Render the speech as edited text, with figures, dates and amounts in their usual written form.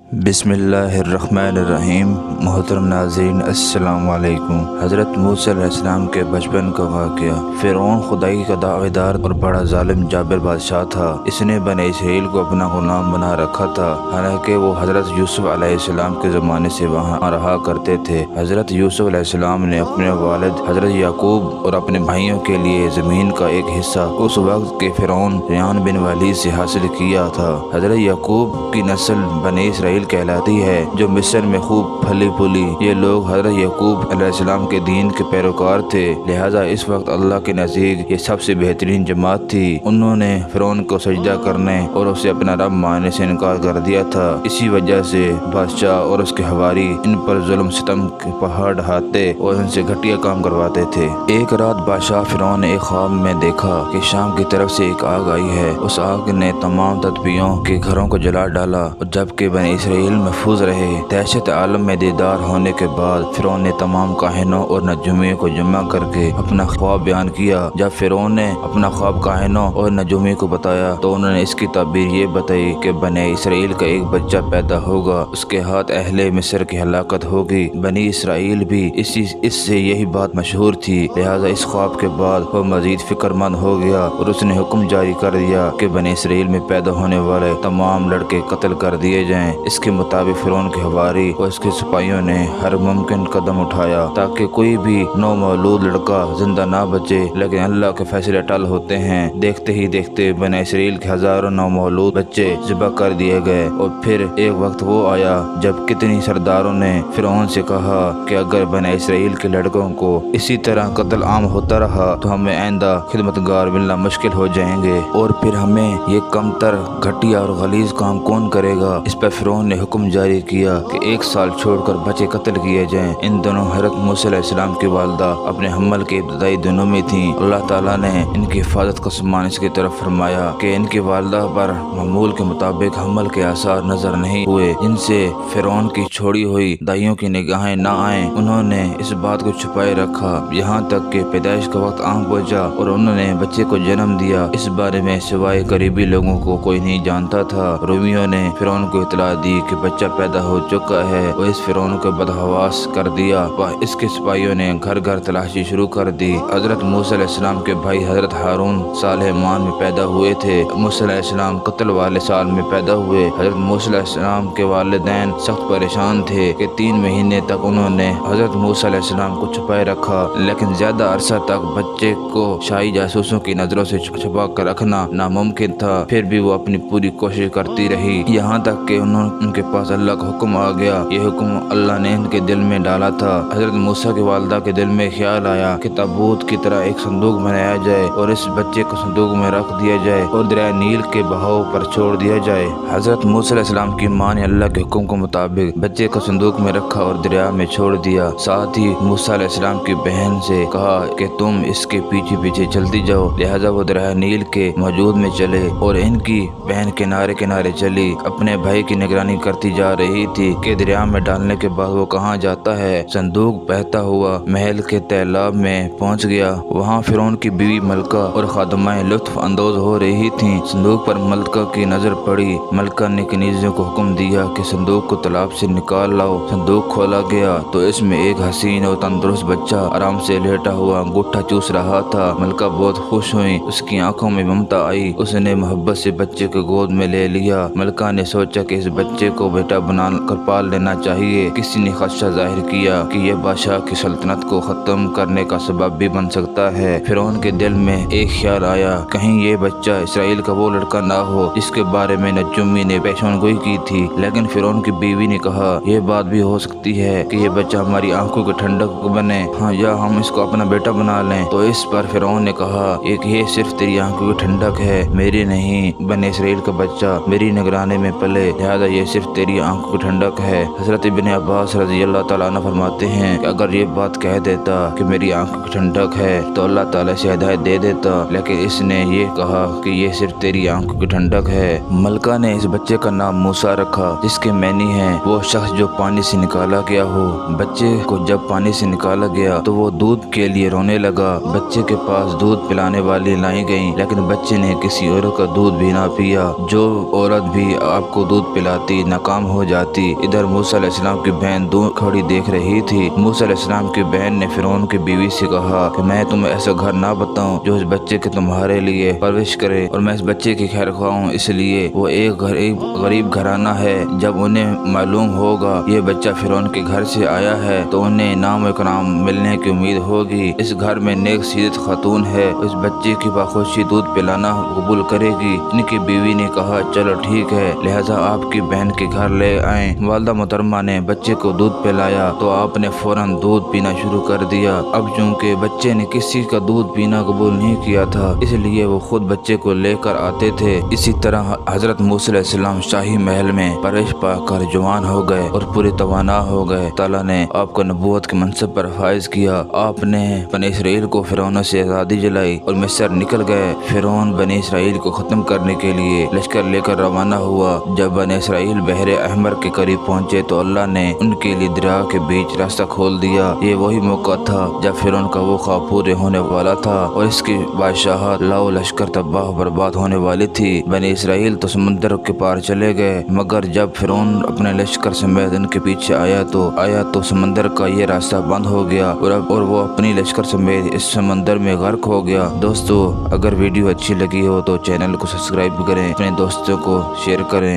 بسم اللہ الرحمن الرحیم۔ محترم ناظرین السلام علیکم۔ حضرت موسیٰ علیہ السلام کے بچپن کا واقعہ۔ فرعون خدائی کا دعوے دار اور بڑا ظالم جابر بادشاہ تھا۔ اس نے بنی اسرائیل کو اپنا غلام بنا رکھا تھا، حالانکہ وہ حضرت یوسف علیہ السلام کے زمانے سے وہاں رہا کرتے تھے۔ حضرت یوسف علیہ السلام نے اپنے والد حضرت یعقوب اور اپنے بھائیوں کے لیے زمین کا ایک حصہ اس وقت کے فرعون ریان بن ولید سے حاصل کیا تھا۔ حضرت یعقوب کی نسل بنی اسرائیل کہلاتی ہے، جو مصر میں خوب پھلی پھولی۔ یہ لوگ حضرت یعقوب علیہ السلام کے دین کے پیروکار تھے، لہذا اس وقت اللہ کے نزدیک یہ سب سے بہترین جماعت تھی۔ انہوں نے فرعون کو سجدہ کرنے اور اسے اپنا رب ماننے سے انکار کر دیا تھا۔ اسی وجہ سے بادشاہ اور اس کے حواری ان پر ظلم ستم کے پہاڑ ڈھاتے اور ان سے گھٹیا کام کرواتے تھے۔ ایک رات بادشاہ فرعون نے ایک خواب میں دیکھا کہ شام کی طرف سے ایک آگ آئی ہے۔ اس آگ نے تمام تدبیوں کے گھروں کو جلا ڈالا، اور جبکہ بنی اسرائیل محفوظ رہے۔ دہشت عالم میں دیدار ہونے کے بعد فرعون نے تمام کاہنوں اور نجومیوں کو جمع کر کے اپنا خواب بیان کیا۔ جب فرعون نے اپنا خواب کاہنوں اور نجومیوں کو بتایا تو انہوں نے اس کی تعبیر یہ بتائی کہ بنی اسرائیل کا ایک بچہ پیدا ہوگا، اس کے ہاتھ اہل مصر کی ہلاکت ہوگی۔ بنی اسرائیل بھی اس سے یہی بات مشہور تھی، لہذا اس خواب کے بعد وہ مزید فکر مند ہو گیا اور اس نے حکم جاری کر دیا کہ بنی اسرائیل میں پیدا ہونے والے تمام لڑکے قتل کر دیے جائیں۔ اس کے مطابق فرعون کے حواری اور اس کے سپاہیوں نے ہر ممکن قدم اٹھایا تاکہ کوئی بھی نومولود لڑکا زندہ نہ بچے، لیکن اللہ کے فیصلے ٹل ہوتے ہیں۔ دیکھتے ہی دیکھتے بنی اسرائیل کے ہزاروں نومولود بچے ذبح کر دیے گئے، اور پھر ایک وقت وہ آیا جب کتنی سرداروں نے فرعون سے کہا کہ اگر بنی اسرائیل کے لڑکوں کو اسی طرح قتل عام ہوتا رہا تو ہمیں آئندہ خدمتگار ملنا مشکل ہو جائیں گے، اور پھر ہمیں یہ کم تر گھٹیا اور غلیظ کام کون کرے گا۔ اس پر فرعون نے حکم جاری کیا کہ 1 سال چھوڑ کر بچے قتل کیے جائیں۔ ان دنوں حضرت موسیٰ علیہ السلام کی والدہ اپنے حمل کے ابتدائی دنوں میں تھیں۔ اللہ تعالیٰ نے ان کی حفاظت کا سامان اس کی طرف فرمایا کہ ان کی والدہ پر معمول کے مطابق حمل کے آثار نظر نہیں ہوئے، جن سے فرعون کی چھوڑی ہوئی دائیوں کی نگاہیں نہ آئیں۔ انہوں نے اس بات کو چھپائے رکھا یہاں تک کہ پیدائش کا وقت آن پہنچا اور انہوں نے بچے کو جنم دیا۔ اس بارے میں سوائے قریبی لوگوں کو کوئی نہیں جانتا تھا۔ رومیوں نے فرعون کو اطلاع دی کہ بچہ پیدا ہو چکا ہے، وہ اس فرعون کو بدحواس کر دیا۔ اس کے سپاہیوں نے گھر گھر تلاشی شروع کر دی۔ حضرت موسیٰ علیہ السلام کے بھائی حضرت ہارون صالح مان میں پیدا ہوئے تھے۔ موسیٰ علیہ السلام قتل والے سال میں پیدا ہوئے۔ حضرت موسیٰ علیہ السلام کے والدین سخت پریشان تھے کہ 3 مہینے تک انہوں نے حضرت موسیٰ علیہ السلام کو چھپائے رکھا، لیکن زیادہ عرصہ تک بچے کو شاہی جاسوسوں کی نظروں سے چھپا کر رکھنا ناممکن تھا۔ پھر بھی وہ اپنی پوری کوشش کرتی رہی، یہاں تک کہ ان کے پاس اللہ کا حکم آ گیا۔ یہ حکم اللہ نے ان کے دل میں ڈالا تھا۔ حضرت موسیٰ کے والدہ کے دل میں خیال آیا کہ تابوت کی طرح ایک صندوق بنایا جائے اور اس بچے کو صندوق میں رکھ دیا جائے اور دریائے نیل کے بہاؤ پر چھوڑ دیا جائے۔ حضرت موسیٰ علیہ السلام کی ماں نے اللہ کے حکم کے مطابق بچے کو صندوق میں رکھا اور دریا میں چھوڑ دیا۔ ساتھ ہی موسیٰ علیہ السلام کی بہن سے کہا کہ تم اس کے پیچھے پیچھے چلتی جاؤ، لہذا وہ دریائے نیل کے موجود میں چلے اور ان کی بہن کنارے کنارے چلی، اپنے بھائی کی نگرانی کرتی جا رہی تھی کہ دریا میں ڈالنے کے بعد وہ کہاں جاتا ہے۔ صندوق بہتا ہوا محل کے تالاب میں پہنچ گیا۔ وہاں فرعون کی بیوی ملکہ اور خادمائیں لطف اندوز ہو رہی تھیں۔ صندوق پر ملکہ کی نظر پڑی۔ ملکہ نے کنیزوں کو حکم دیا کہ صندوق کو تالاب سے نکال لاؤ۔ صندوق کھولا گیا تو اس میں ایک حسین اور تندرست بچہ آرام سے لیٹا ہوا انگوٹھا چوس رہا تھا۔ ملکہ بہت خوش ہوئی، اس کی آنکھوں میں ممتا آئی، اس نے محبت سے بچے کو گود میں لے لیا۔ ملکہ نے سوچا کہ اس بچے کو بیٹا بنا کر پال لینا چاہیے۔ کسی نے خدشہ ظاہر کیا کہ یہ بادشاہ کی سلطنت کو ختم کرنے کا سبب بھی بن سکتا ہے۔ فرعون کے دل میں ایک خیال آیا، کہیں یہ بچہ اسرائیل کا وہ لڑکا نہ ہو جس کے بارے میں نجومی نے پیشن گوئی کی تھی۔ لیکن فرعون کی بیوی نے کہا، یہ بات بھی ہو سکتی ہے کہ یہ بچہ ہماری آنکھوں کی ٹھنڈک بنے، یا ہم اس کو اپنا بیٹا بنا لیں۔ تو اس پر فرعون نے کہا، یہ صرف تیری آنکھوں کی ٹھنڈک ہے، میری نہیں۔ بنی اسرائیل کا بچہ میری نگرانی میں پلے، لہذا یہ صرف تیری آنکھوں کی ٹھنڈک ہے۔ حضرت ابن عباس رضی اللہ تعالیٰ عنہ فرماتے ہیں کہ اگر یہ بات کہہ دیتا کہ میری آنکھوں کی ٹھنڈک ہے تو اللہ تعالیٰ سے ہدایت دے دیتا، لیکن اس نے یہ کہا کہ یہ صرف تیری آنکھوں کی ٹھنڈک ہے۔ ملکہ نے اس بچے کا نام موسیٰ رکھا، جس کے معنی ہے وہ شخص جو پانی سے نکالا گیا ہو۔ بچے کو جب پانی سے نکالا گیا تو وہ دودھ کے لیے رونے لگا۔ بچے کے پاس دودھ پلانے والی لائی گئیں، لیکن بچے نے کسی عورت کا دودھ بھی نہ پیا۔ جو عورت بھی آپ کو دودھ پلاتی ناکام ہو جاتی۔ ادھر موسیٰ علیہ السلام کی بہن دور کھڑی دیکھ رہی تھی۔ موسیٰ علیہ السلام کی بہن نے فرعون کی بیوی سے کہا کہ میں تمہیں ایسا گھر نہ بتاؤں جو اس بچے کے تمہارے لیے پرورش کرے، اور میں اس بچے کی خیر خواہ ہوں، اس لیے وہ ایک غریب گھرانہ ہے۔ جب انہیں معلوم ہوگا یہ بچہ فرعون کے گھر سے آیا ہے تو انہیں انعام و اکرام ملنے کی امید ہوگی۔ اس گھر میں نیک سیرت خاتون ہے، اس بچے کی باخوشی دودھ پلانا قبول کرے گی۔ ان کی بیوی نے کہا چلو ٹھیک ہے، لہذا آپ کی بہن کے گھر لے آئیں۔ والدہ محترمہ نے بچے کو دودھ پلایا تو آپ نے فوراً دودھ پینا شروع کر دیا۔ اب چونکہ بچے نے کسی کا دودھ پینا قبول نہیں کیا تھا، اس لیے وہ خود بچے کو لے کر آتے تھے۔ اسی طرح حضرت موسیٰ علیہ السلام شاہی محل میں پرورش پا کر جوان ہو گئے اور پورے توانا ہو گئے۔ تعالیٰ نے آپ کو نبوت کے منصب پر فائز کیا۔ آپ نے بنی اسرائیل کو فرعون سے آزادی دلائی اور مصر نکل گئے۔ فرعون بنی اسرائیل کو ختم کرنے کے لیے لشکر لے کر روانہ ہوا۔ جب بنی اسرائیل بحر احمر کے قریب پہنچے تو اللہ نے ان کے لیے دریا کے بیچ راستہ کھول دیا۔ یہ وہی موقع تھا جب فرعون کا وہ خواب پورے ہونے والا تھا اور اس کی بادشاہت لاؤ لشکر تباہ برباد ہونے والی تھی۔ بنی اسرائیل تو سمندر کے پار چلے گئے، مگر جب فرعون اپنے لشکر سمیت ان کے پیچھے آیا تو سمندر کا یہ راستہ بند ہو گیا اور وہ اپنی لشکر سمیت اس سمندر میں غرق ہو گیا۔ دوستو، اگر ویڈیو اچھی لگی ہو تو چینل کو سبسکرائب کریں، اپنے دوستوں کو شیئر کریں۔